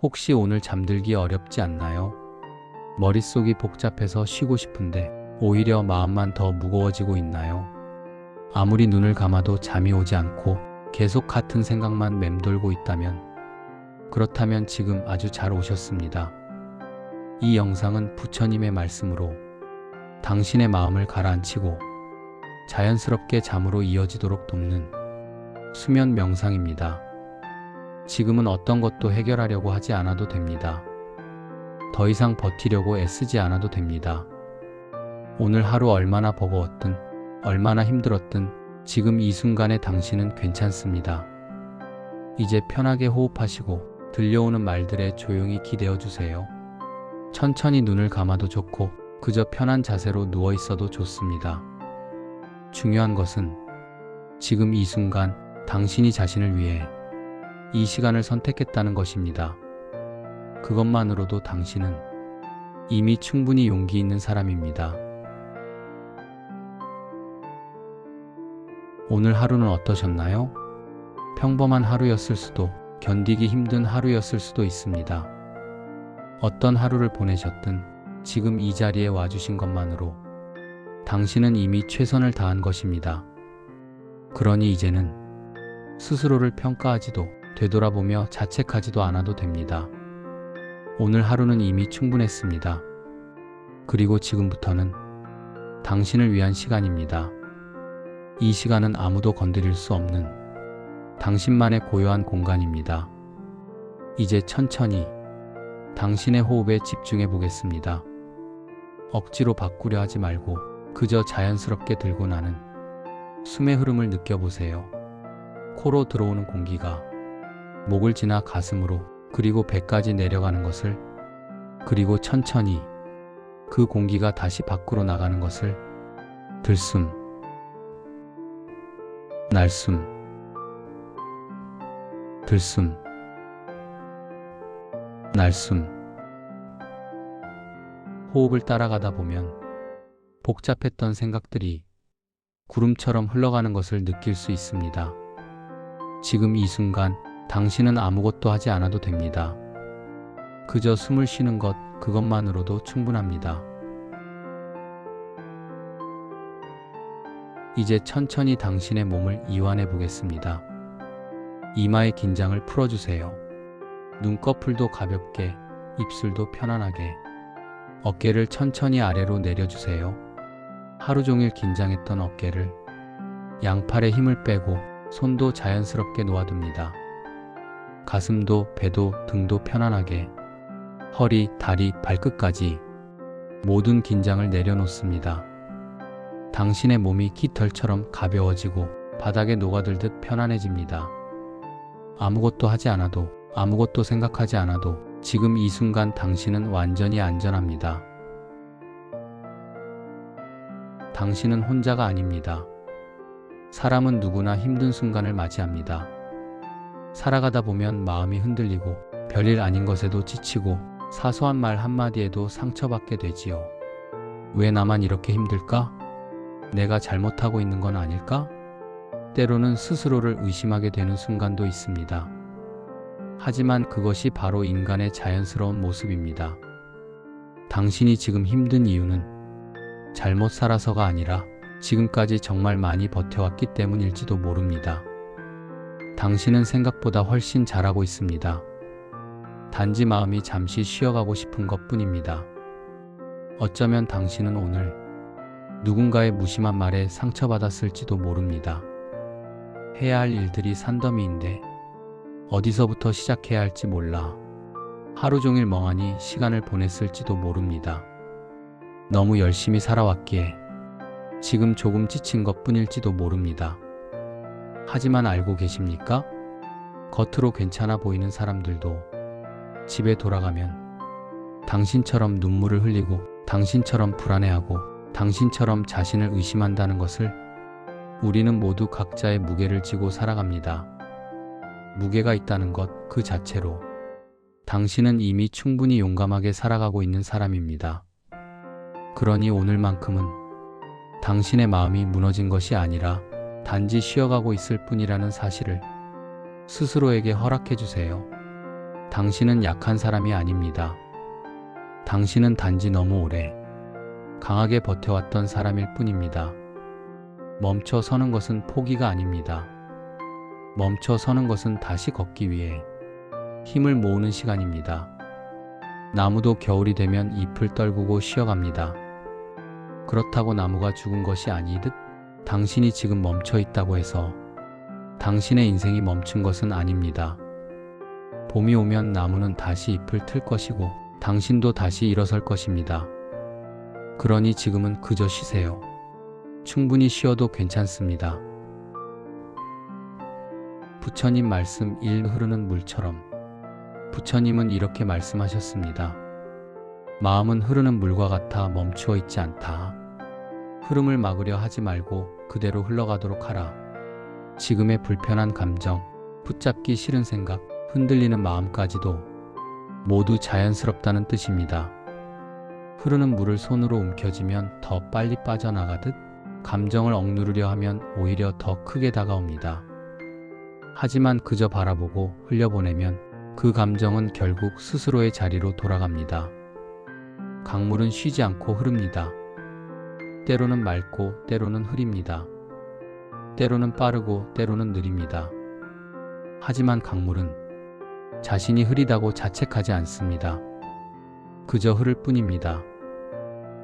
혹시 오늘 잠들기 어렵지 않나요? 머릿속이 복잡해서 쉬고 싶은데 오히려 마음만 더 무거워지고 있나요? 아무리 눈을 감아도 잠이 오지 않고 계속 같은 생각만 맴돌고 있다면, 그렇다면 지금 아주 잘 오셨습니다. 이 영상은 부처님의 말씀으로 당신의 마음을 가라앉히고 자연스럽게 잠으로 이어지도록 돕는 수면 명상입니다. 지금은 어떤 것도 해결하려고 하지 않아도 됩니다. 더 이상 버티려고 애쓰지 않아도 됩니다. 오늘 하루 얼마나 버거웠든, 얼마나 힘들었든 지금 이 순간에 당신은 괜찮습니다. 이제 편하게 호흡하시고 들려오는 말들에 조용히 기대어 주세요. 천천히 눈을 감아도 좋고 그저 편한 자세로 누워 있어도 좋습니다. 중요한 것은 지금 이 순간 당신이 자신을 위해 이 시간을 선택했다는 것입니다. 그것만으로도 당신은 이미 충분히 용기 있는 사람입니다. 오늘 하루는 어떠셨나요? 평범한 하루였을 수도, 견디기 힘든 하루였을 수도 있습니다. 어떤 하루를 보내셨든 지금 이 자리에 와주신 것만으로 당신은 이미 최선을 다한 것입니다. 그러니 이제는 스스로를 평가하지도 되돌아보며 자책하지도 않아도 됩니다. 오늘 하루는 이미 충분했습니다. 그리고 지금부터는 당신을 위한 시간입니다. 이 시간은 아무도 건드릴 수 없는 당신만의 고요한 공간입니다. 이제 천천히 당신의 호흡에 집중해 보겠습니다. 억지로 바꾸려 하지 말고 그저 자연스럽게 들고 나는 숨의 흐름을 느껴보세요. 코로 들어오는 공기가 목을 지나 가슴으로 그리고 배까지 내려가는 것을, 그리고 천천히 그 공기가 다시 밖으로 나가는 것을 들숨, 날숨, 들숨, 날숨. 호흡을 따라가다 보면 복잡했던 생각들이 구름처럼 흘러가는 것을 느낄 수 있습니다. 지금 이 순간 당신은 아무것도 하지 않아도 됩니다. 그저 숨을 쉬는 것, 그것만으로도 충분합니다. 이제 천천히 당신의 몸을 이완해 보겠습니다. 이마의 긴장을 풀어주세요. 눈꺼풀도 가볍게, 입술도 편안하게, 어깨를 천천히 아래로 내려주세요. 하루 종일 긴장했던 어깨를, 양팔에 힘을 빼고 손도 자연스럽게 놓아둡니다. 가슴도, 배도, 등도 편안하게, 허리, 다리, 발끝까지 모든 긴장을 내려놓습니다. 당신의 몸이 깃털처럼 가벼워지고 바닥에 녹아들듯 편안해집니다. 아무것도 하지 않아도, 아무것도 생각하지 않아도 지금 이 순간 당신은 완전히 안전합니다. 당신은 혼자가 아닙니다. 사람은 누구나 힘든 순간을 맞이합니다. 살아가다 보면 마음이 흔들리고 별일 아닌 것에도 지치고 사소한 말 한마디에도 상처받게 되지요. 왜 나만 이렇게 힘들까? 내가 잘못하고 있는 건 아닐까? 때로는 스스로를 의심하게 되는 순간도 있습니다. 하지만 그것이 바로 인간의 자연스러운 모습입니다. 당신이 지금 힘든 이유는 잘못 살아서가 아니라 지금까지 정말 많이 버텨왔기 때문일지도 모릅니다. 당신은 생각보다 훨씬 잘하고 있습니다. 단지 마음이 잠시 쉬어가고 싶은 것뿐입니다. 어쩌면 당신은 오늘 누군가의 무심한 말에 상처받았을지도 모릅니다. 해야 할 일들이 산더미인데 어디서부터 시작해야 할지 몰라 하루 종일 멍하니 시간을 보냈을지도 모릅니다. 너무 열심히 살아왔기에 지금 조금 지친 것뿐일지도 모릅니다. 하지만 알고 계십니까? 겉으로 괜찮아 보이는 사람들도 집에 돌아가면 당신처럼 눈물을 흘리고, 당신처럼 불안해하고, 당신처럼 자신을 의심한다는 것을. 우리는 모두 각자의 무게를 지고 살아갑니다. 무게가 있다는 것 그 자체로 당신은 이미 충분히 용감하게 살아가고 있는 사람입니다. 그러니 오늘만큼은 당신의 마음이 무너진 것이 아니라 단지 쉬어가고 있을 뿐이라는 사실을 스스로에게 허락해 주세요. 당신은 약한 사람이 아닙니다. 당신은 단지 너무 오래 강하게 버텨왔던 사람일 뿐입니다. 멈춰 서는 것은 포기가 아닙니다. 멈춰 서는 것은 다시 걷기 위해 힘을 모으는 시간입니다. 나무도 겨울이 되면 잎을 떨구고 쉬어갑니다. 그렇다고 나무가 죽은 것이 아니듯 당신이 지금 멈춰 있다고 해서 당신의 인생이 멈춘 것은 아닙니다. 봄이 오면 나무는 다시 잎을 틀 것이고 당신도 다시 일어설 것입니다. 그러니 지금은 그저 쉬세요. 충분히 쉬어도 괜찮습니다. 부처님 말씀 1. 흐르는 물처럼. 부처님은 이렇게 말씀하셨습니다. 마음은 흐르는 물과 같아 멈추어 있지 않다. 흐름을 막으려 하지 말고 그대로 흘러가도록 하라. 지금의 불편한 감정, 붙잡기 싫은 생각, 흔들리는 마음까지도 모두 자연스럽다는 뜻입니다. 흐르는 물을 손으로 움켜쥐면 더 빨리 빠져나가듯 감정을 억누르려 하면 오히려 더 크게 다가옵니다. 하지만 그저 바라보고 흘려보내면 그 감정은 결국 스스로의 자리로 돌아갑니다. 강물은 쉬지 않고 흐릅니다. 때로는 맑고 때로는 흐립니다. 때로는 빠르고 때로는 느립니다. 하지만 강물은 자신이 흐리다고 자책하지 않습니다. 그저 흐를 뿐입니다.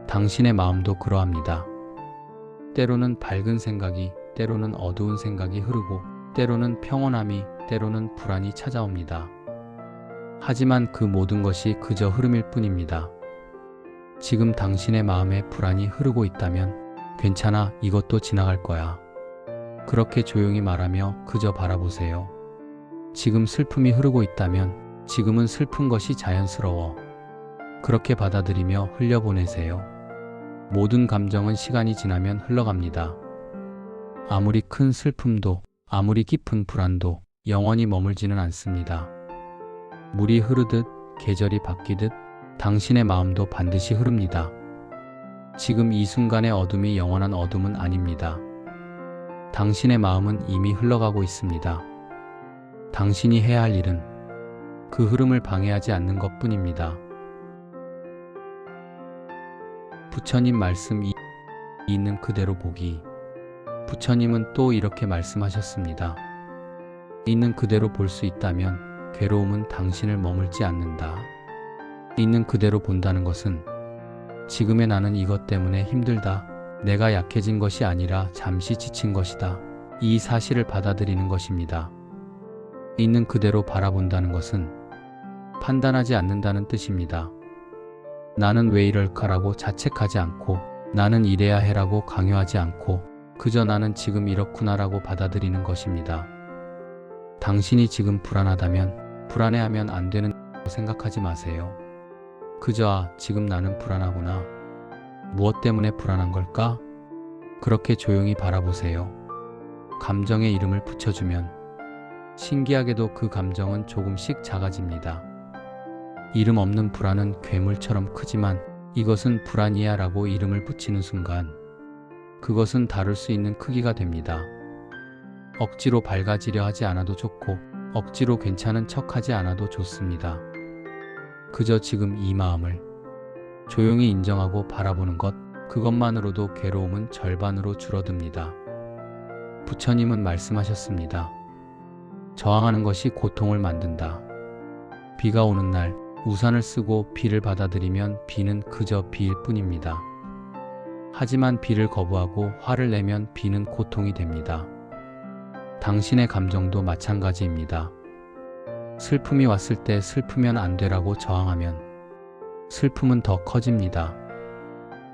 당신의 마음도 그러합니다. 때로는 밝은 생각이, 때로는 어두운 생각이 흐르고 때로는 평온함이, 때로는 불안이 찾아옵니다. 하지만 그 모든 것이 그저 흐름일 뿐입니다. 지금 당신의 마음에 불안이 흐르고 있다면 괜찮아, 이것도 지나갈 거야. 그렇게 조용히 말하며 그저 바라보세요. 지금 슬픔이 흐르고 있다면 지금은 슬픈 것이 자연스러워. 그렇게 받아들이며 흘려보내세요. 모든 감정은 시간이 지나면 흘러갑니다. 아무리 큰 슬픔도, 아무리 깊은 불안도 영원히 머물지는 않습니다. 물이 흐르듯, 계절이 바뀌듯 당신의 마음도 반드시 흐릅니다. 지금 이 순간의 어둠이 영원한 어둠은 아닙니다. 당신의 마음은 이미 흘러가고 있습니다. 당신이 해야 할 일은 그 흐름을 방해하지 않는 것뿐입니다. 부처님 말씀 2. 있는 그대로 보기. 부처님은 또 이렇게 말씀하셨습니다. 있는 그대로 볼 수 있다면 괴로움은 당신을 머물지 않는다. 있는 그대로 본다는 것은 지금의 나는 이것 때문에 힘들다. 내가 약해진 것이 아니라 잠시 지친 것이다. 이 사실을 받아들이는 것입니다. 있는 그대로 바라본다는 것은 판단하지 않는다는 뜻입니다. 나는 왜 이럴까라고 자책하지 않고 나는 이래야 해라고 강요하지 않고 그저 나는 지금 이렇구나라고 받아들이는 것입니다. 당신이 지금 불안하다면 불안해하면 안 되는 생각하지 마세요. 그저 지금 나는 불안하구나. 무엇 때문에 불안한 걸까? 그렇게 조용히 바라보세요. 감정의 이름을 붙여주면 신기하게도 그 감정은 조금씩 작아집니다. 이름 없는 불안은 괴물처럼 크지만 이것은 불안이야 라고 이름을 붙이는 순간 그것은 다룰 수 있는 크기가 됩니다. 억지로 밝아지려 하지 않아도 좋고 억지로 괜찮은 척하지 않아도 좋습니다. 그저 지금 이 마음을 조용히 인정하고 바라보는 것, 그것만으로도 괴로움은 절반으로 줄어듭니다. 부처님은 말씀하셨습니다. 저항하는 것이 고통을 만든다. 비가 오는 날 우산을 쓰고 비를 받아들이면 비는 그저 비일 뿐입니다. 하지만 비를 거부하고 화를 내면 비는 고통이 됩니다. 당신의 감정도 마찬가지입니다. 슬픔이 왔을 때 슬프면 안 되라고 저항하면 슬픔은 더 커집니다.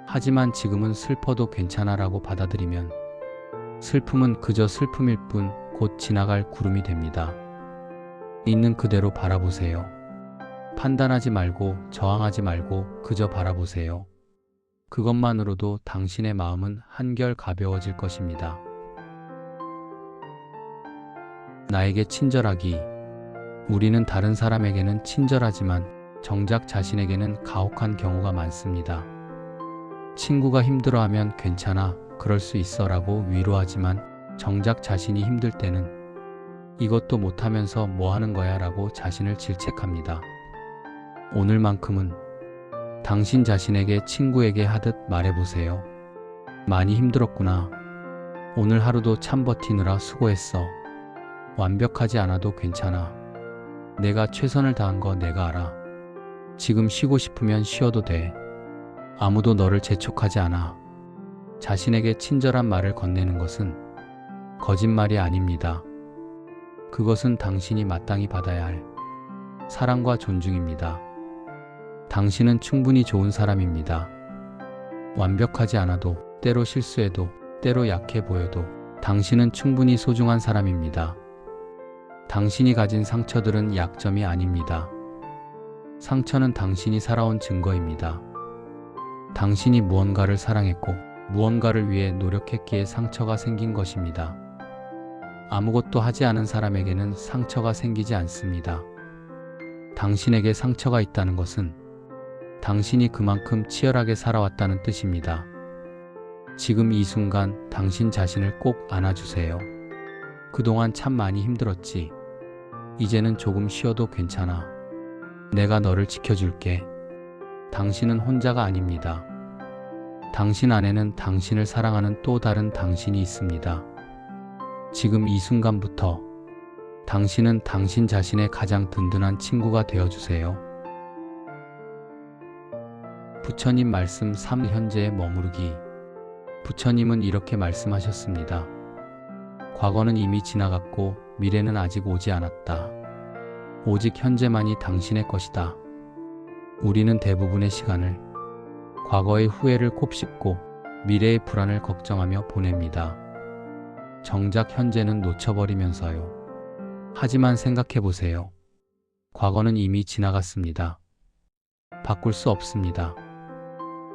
하지만 지금은 슬퍼도 괜찮아라고 받아들이면 슬픔은 그저 슬픔일 뿐 곧 지나갈 구름이 됩니다. 있는 그대로 바라보세요. 판단하지 말고 저항하지 말고 그저 바라보세요. 그것만으로도 당신의 마음은 한결 가벼워질 것입니다. 나에게 친절하기. 우리는 다른 사람에게는 친절하지만 정작 자신에게는 가혹한 경우가 많습니다. 친구가 힘들어하면 괜찮아, 그럴 수 있어 라고 위로하지만 정작 자신이 힘들 때는 이것도 못하면서 뭐 하는 거야 라고 자신을 질책합니다. 오늘만큼은 당신 자신에게 친구에게 하듯 말해보세요. 많이 힘들었구나. 오늘 하루도 참 버티느라 수고했어. 완벽하지 않아도 괜찮아. 내가 최선을 다한 거 내가 알아. 지금 쉬고 싶으면 쉬어도 돼. 아무도 너를 재촉하지 않아. 자신에게 친절한 말을 건네는 것은 거짓말이 아닙니다. 그것은 당신이 마땅히 받아야 할 사랑과 존중입니다. 당신은 충분히 좋은 사람입니다. 완벽하지 않아도, 때로 실수해도, 때로 약해 보여도 당신은 충분히 소중한 사람입니다. 당신이 가진 상처들은 약점이 아닙니다. 상처는 당신이 살아온 증거입니다. 당신이 무언가를 사랑했고 무언가를 위해 노력했기에 상처가 생긴 것입니다. 아무것도 하지 않은 사람에게는 상처가 생기지 않습니다. 당신에게 상처가 있다는 것은 당신이 그만큼 치열하게 살아왔다는 뜻입니다. 지금 이 순간 당신 자신을 꼭 안아주세요. 그동안 참 많이 힘들었지. 이제는 조금 쉬어도 괜찮아. 내가 너를 지켜줄게. 당신은 혼자가 아닙니다. 당신 안에는 당신을 사랑하는 또 다른 당신이 있습니다. 지금 이 순간부터 당신은 당신 자신의 가장 든든한 친구가 되어주세요. 부처님 말씀 3. 현재에 머무르기. 부처님은 이렇게 말씀하셨습니다. 과거는 이미 지나갔고 미래는 아직 오지 않았다. 오직 현재만이 당신의 것이다. 우리는 대부분의 시간을 과거의 후회를 곱씹고 미래의 불안을 걱정하며 보냅니다. 정작 현재는 놓쳐버리면서요. 하지만 생각해보세요. 과거는 이미 지나갔습니다. 바꿀 수 없습니다.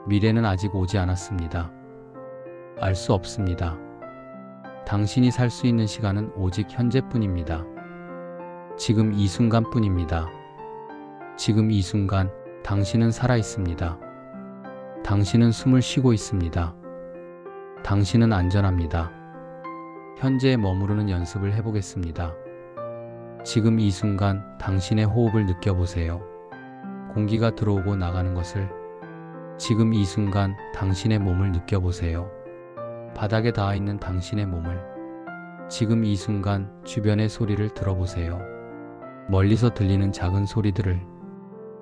미래는 아직 오지 않았습니다. 알 수 없습니다. 당신이 살 수 있는 시간은 오직 현재뿐입니다. 지금 이 순간뿐입니다. 지금 이 순간 당신은 살아있습니다. 당신은 숨을 쉬고 있습니다. 당신은 안전합니다. 현재에 머무르는 연습을 해보겠습니다. 지금 이 순간 당신의 호흡을 느껴보세요. 공기가 들어오고 나가는 것을. 지금 이 순간 당신의 몸을 느껴보세요. 바닥에 닿아 있는 당신의 몸을. 지금 이 순간 주변의 소리를 들어보세요. 멀리서 들리는 작은 소리들을.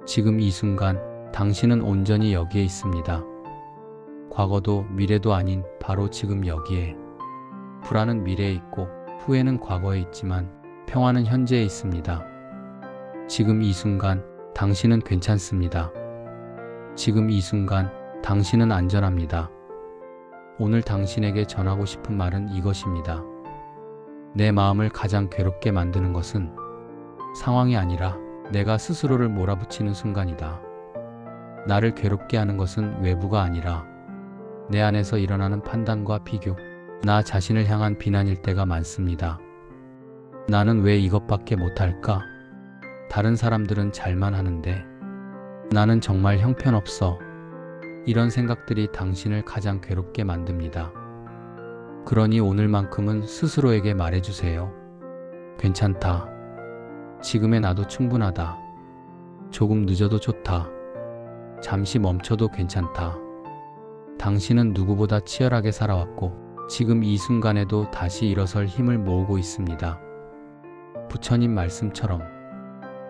지금 이 순간 당신은 온전히 여기에 있습니다. 과거도 미래도 아닌 바로 지금 여기에. 불안은 미래에 있고 후회는 과거에 있지만 평화는 현재에 있습니다. 지금 이 순간 당신은 괜찮습니다. 지금 이 순간 당신은 안전합니다. 오늘 당신에게 전하고 싶은 말은 이것입니다. 내 마음을 가장 괴롭게 만드는 것은 상황이 아니라 내가 스스로를 몰아붙이는 순간이다. 나를 괴롭게 하는 것은 외부가 아니라 내 안에서 일어나는 판단과 비교, 나 자신을 향한 비난일 때가 많습니다. 나는 왜 이것밖에 못할까? 다른 사람들은 잘만 하는데 나는 정말 형편없어. 이런 생각들이 당신을 가장 괴롭게 만듭니다. 그러니 오늘만큼은 스스로에게 말해주세요. 괜찮다. 지금의 나도 충분하다. 조금 늦어도 좋다. 잠시 멈춰도 괜찮다. 당신은 누구보다 치열하게 살아왔고 지금 이 순간에도 다시 일어설 힘을 모으고 있습니다. 부처님 말씀처럼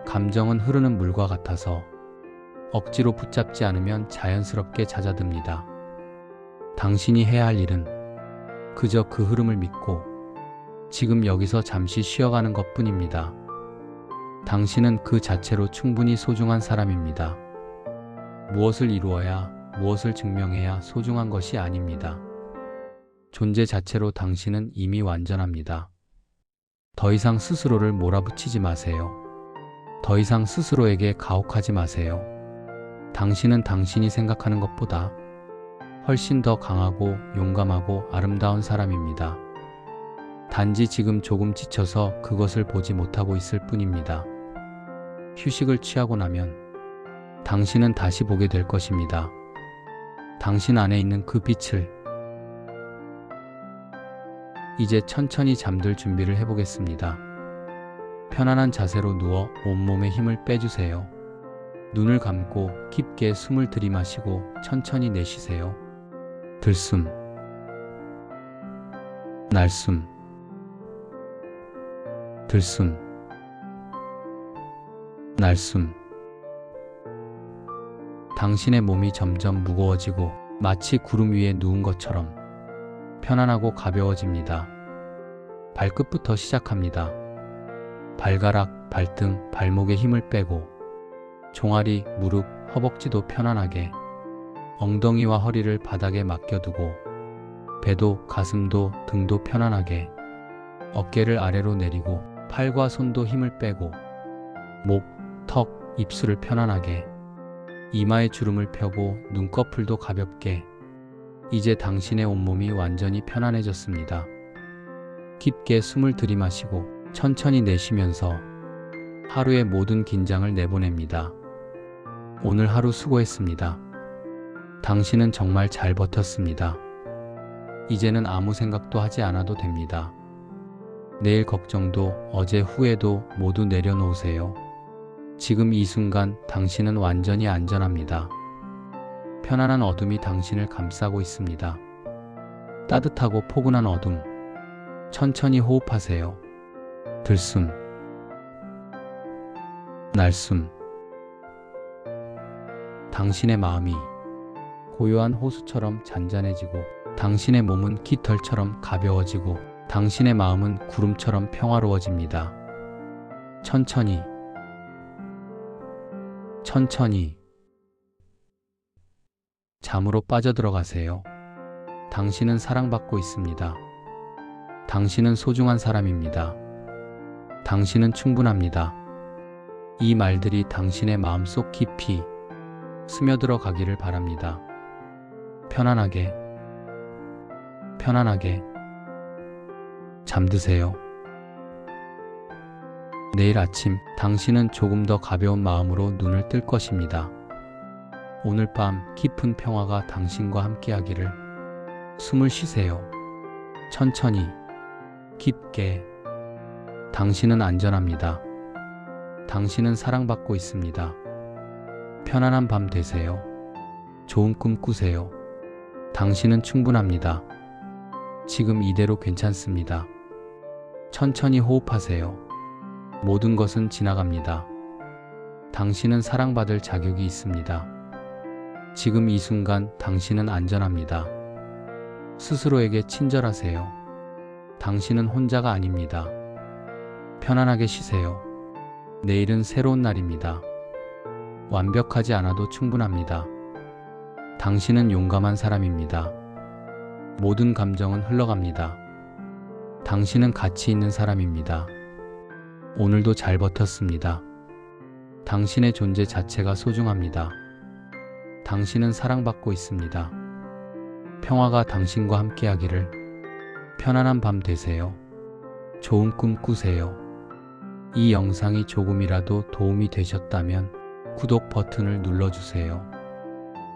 감정은 흐르는 물과 같아서 억지로 붙잡지 않으면 자연스럽게 잦아듭니다. 당신이 해야 할 일은 그저 그 흐름을 믿고 지금 여기서 잠시 쉬어가는 것뿐입니다. 당신은 그 자체로 충분히 소중한 사람입니다. 무엇을 이루어야, 무엇을 증명해야 소중한 것이 아닙니다. 존재 자체로 당신은 이미 완전합니다. 더 이상 스스로를 몰아붙이지 마세요. 더 이상 스스로에게 가혹하지 마세요. 당신은 당신이 생각하는 것보다 훨씬 더 강하고 용감하고 아름다운 사람입니다. 단지 지금 조금 지쳐서 그것을 보지 못하고 있을 뿐입니다. 휴식을 취하고 나면 당신은 다시 보게 될 것입니다. 당신 안에 있는 그 빛을. 이제 천천히 잠들 준비를 해보겠습니다. 편안한 자세로 누워 온몸에 힘을 빼주세요. 눈을 감고 깊게 숨을 들이마시고 천천히 내쉬세요. 들숨, 날숨, 들숨, 날숨. 당신의 몸이 점점 무거워지고 마치 구름 위에 누운 것처럼 편안하고 가벼워집니다. 발끝부터 시작합니다. 발가락, 발등, 발목에 힘을 빼고 종아리, 무릎, 허벅지도 편안하게, 엉덩이와 허리를 바닥에 맡겨두고 배도, 가슴도, 등도 편안하게, 어깨를 아래로 내리고 팔과 손도 힘을 빼고 목, 턱, 입술을 편안하게, 이마에 주름을 펴고 눈꺼풀도 가볍게. 이제 당신의 온몸이 완전히 편안해졌습니다. 깊게 숨을 들이마시고 천천히 내쉬면서 하루의 모든 긴장을 내보냅니다. 오늘 하루 수고했습니다. 당신은 정말 잘 버텼습니다. 이제는 아무 생각도 하지 않아도 됩니다. 내일 걱정도 어제 후회도 모두 내려놓으세요. 지금 이 순간 당신은 완전히 안전합니다. 편안한 어둠이 당신을 감싸고 있습니다. 따뜻하고 포근한 어둠. 천천히 호흡하세요. 들숨, 날숨. 당신의 마음이 고요한 호수처럼 잔잔해지고 당신의 몸은 깃털처럼 가벼워지고 당신의 마음은 구름처럼 평화로워집니다. 천천히, 천천히 잠으로 빠져들어가세요. 당신은 사랑받고 있습니다. 당신은 소중한 사람입니다. 당신은 충분합니다. 이 말들이 당신의 마음속 깊이 스며들어 가기를 바랍니다. 편안하게, 편안하게 잠드세요. 내일 아침 당신은 조금 더 가벼운 마음으로 눈을 뜰 것입니다. 오늘 밤 깊은 평화가 당신과 함께하기를. 숨을 쉬세요. 천천히, 깊게. 당신은 안전합니다. 당신은 사랑받고 있습니다. 편안한 밤 되세요. 좋은 꿈 꾸세요. 당신은 충분합니다. 지금 이대로 괜찮습니다. 천천히 호흡하세요. 모든 것은 지나갑니다. 당신은 사랑받을 자격이 있습니다. 지금 이 순간 당신은 안전합니다. 스스로에게 친절하세요. 당신은 혼자가 아닙니다. 편안하게 쉬세요. 내일은 새로운 날입니다. 완벽하지 않아도 충분합니다. 당신은 용감한 사람입니다. 모든 감정은 흘러갑니다. 당신은 가치 있는 사람입니다. 오늘도 잘 버텼습니다. 당신의 존재 자체가 소중합니다. 당신은 사랑받고 있습니다. 평화가 당신과 함께하기를. 편안한 밤 되세요. 좋은 꿈 꾸세요. 이 영상이 조금이라도 도움이 되셨다면 구독 버튼을 눌러주세요.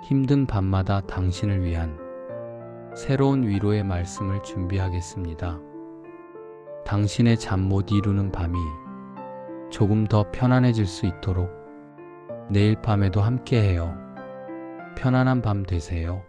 힘든 밤마다 당신을 위한 새로운 위로의 말씀을 준비하겠습니다. 당신의 잠 못 이루는 밤이 조금 더 편안해질 수 있도록 내일 밤에도 함께해요. 편안한 밤 되세요.